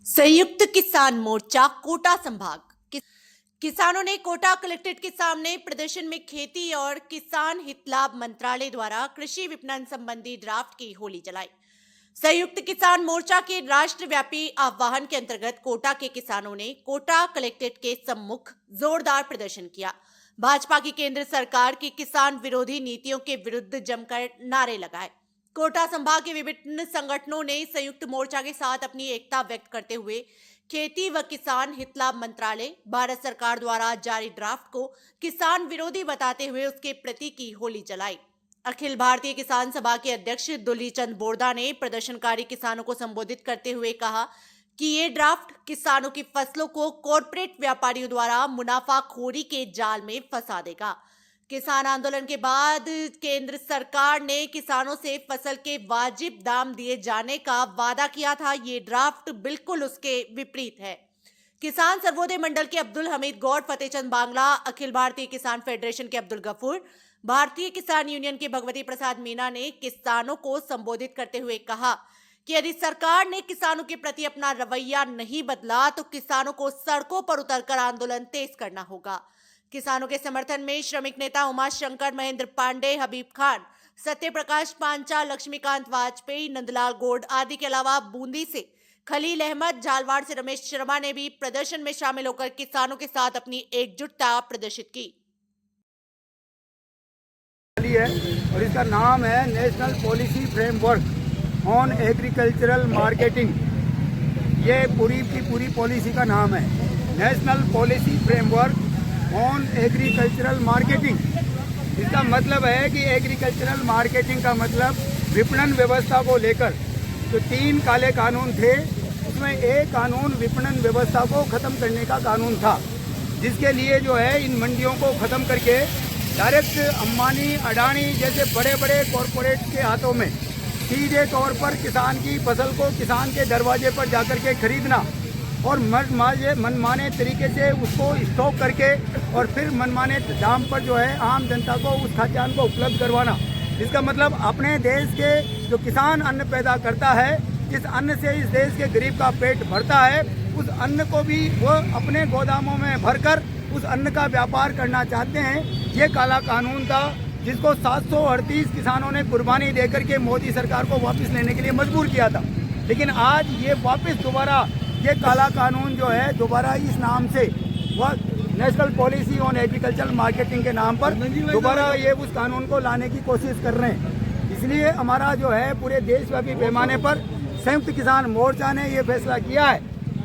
संयुक्त किसान मोर्चा कोटा संभाग किसानों ने कोटा कलेक्ट्रेट के सामने प्रदर्शन में खेती और किसान हित लाभ मंत्रालय द्वारा कृषि विपणन संबंधी ड्राफ्ट की होली जलाई। संयुक्त किसान मोर्चा के राष्ट्रव्यापी आह्वान के अंतर्गत कोटा के किसानों ने कोटा कलेक्ट्रेट के सम्मुख जोरदार प्रदर्शन किया। भाजपा की केंद्र सरकार की किसान विरोधी नीतियों के विरुद्ध जमकर नारे लगाए। कोटा संभाग के विभिन्न संगठनों ने संयुक्त मोर्चा के साथ अपनी एकता व्यक्त करते हुए खेती व किसान हित लाभ मंत्रालय भारत सरकार द्वारा जारी ड्राफ्ट को किसान विरोधी बताते हुए उसके प्रति की होली जलाई। अखिल भारतीय किसान सभा के अध्यक्ष दुलीचंद बोरदा ने प्रदर्शनकारी किसानों को संबोधित करते हुए कहा कि ये ड्राफ्ट किसानों की फसलों को कॉरपोरेट व्यापारियों द्वारा मुनाफाखोरी के जाल में फंसा देगा। किसान आंदोलन के बाद केंद्र सरकार ने किसानों से फसल के वाजिब दाम दिए जाने का वादा किया था। ये ड्राफ्ट बिल्कुल उसके विपरीत है। किसान सर्वोदय मंडल के अब्दुल हमीद गौड़, फतेहचंद बांग्ला, अखिल भारतीय किसान फेडरेशन के अब्दुल गफूर, भारतीय किसान यूनियन के भगवती प्रसाद मीना ने किसानों को संबोधित करते हुए कहा कि यदि सरकार ने किसानों के प्रति अपना रवैया नहीं बदला तो किसानों को सड़कों पर उतरकर आंदोलन तेज करना होगा। किसानों के समर्थन में श्रमिक नेता उमा शंकर, महेंद्र पांडे, हबीब खान, सत्य प्रकाश पांचा, लक्ष्मीकांत वाजपेयी, नंदलाल गोड आदि के अलावा बूंदी से खलील अहमद, झालवाड़ से रमेश शर्मा ने भी प्रदर्शन में शामिल होकर किसानों के साथ अपनी एकजुटता प्रदर्शित की। और इसका नाम है national policy framework on agricultural marketing. ये पूरी की पूरी पॉलिसी का नाम है, national policy framework on agricultural marketing. इसका मतलब है कि एग्रीकल्चरल मार्केटिंग का मतलब विपणन व्यवस्था को लेकर जो 3 काले कानून थे उसमें एक कानून विपणन व्यवस्था को ख़त्म करने का कानून था, जिसके लिए जो है इन मंडियों को ख़त्म करके डायरेक्ट अंबानी, अडानी जैसे बड़े बड़े कॉरपोरेट के हाथों में सीधे तौर पर किसान की फसल को किसान के दरवाजे पर जाकर के खरीदना और मनमाने तरीके से उसको स्टॉक करके और फिर मनमाने दाम पर जो है आम जनता को उस खाद्यान्न को उपलब्ध करवाना। इसका मतलब अपने देश के जो किसान अन्न पैदा करता है, जिस अन्न से इस देश के गरीब का पेट भरता है, उस अन्न को भी वो अपने गोदामों में भरकर उस अन्न का व्यापार करना चाहते हैं। ये काला कानून था जिसको 738 किसानों ने कुर्बानी देकर के मोदी सरकार को वापस लेने के लिए मजबूर किया था। लेकिन आज ये वापस दोबारा ये काला कानून जो है दोबारा इस नाम से वह national policy on agricultural marketing के नाम पर दोबारा ये उस कानून को लाने की कोशिश कर रहे हैं। इसलिए हमारा जो है पूरे देशव्यापी पैमाने पर संयुक्त किसान मोर्चा ने ये फैसला किया है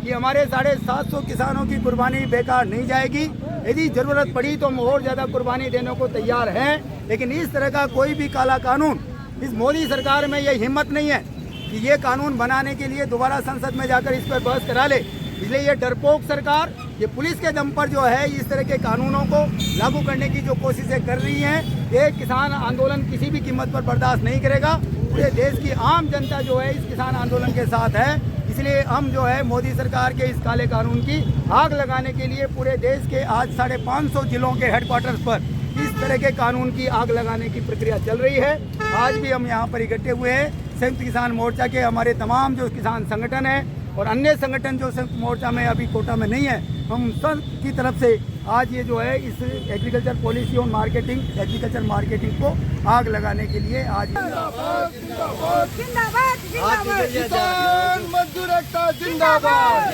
कि हमारे 750 किसानों की कुर्बानी बेकार नहीं जाएगी। यदि जरूरत पड़ी तो हम और ज़्यादा कुर्बानी देने को तैयार हैं, लेकिन इस तरह का कोई भी काला कानून इस मोदी सरकार में ये हिम्मत नहीं है कि ये कानून बनाने के लिए दोबारा संसद में जाकर इस पर बहस करा ले। इसलिए ये डरपोक सरकार ये पुलिस के दम पर जो है इस तरह के कानूनों को लागू करने की जो कोशिशें कर रही हैं, ये किसान आंदोलन किसी भी कीमत पर बर्दाश्त नहीं करेगा। पूरे देश की आम जनता जो है इस किसान आंदोलन के साथ है। इसलिए हम जो है मोदी सरकार के इस काले कानून की आग लगाने के लिए पूरे देश के आज 550 जिलों के हेडक्वार्टर्स पर इस तरह के कानून की आग लगाने की प्रक्रिया चल रही है। आज भी हम यहाँ पर इकट्ठे हुए हैं। संयुक्त किसान मोर्चा के हमारे तमाम जो किसान संगठन हैं और अन्य संगठन जो संयुक्त मोर्चा में अभी कोटा में नहीं है, हम सब की तरफ से आज ये जो है इस agriculture policy on marketing agriculture marketing को आग लगाने के लिए आज किसान मजदूर एकता जिंदाबाद।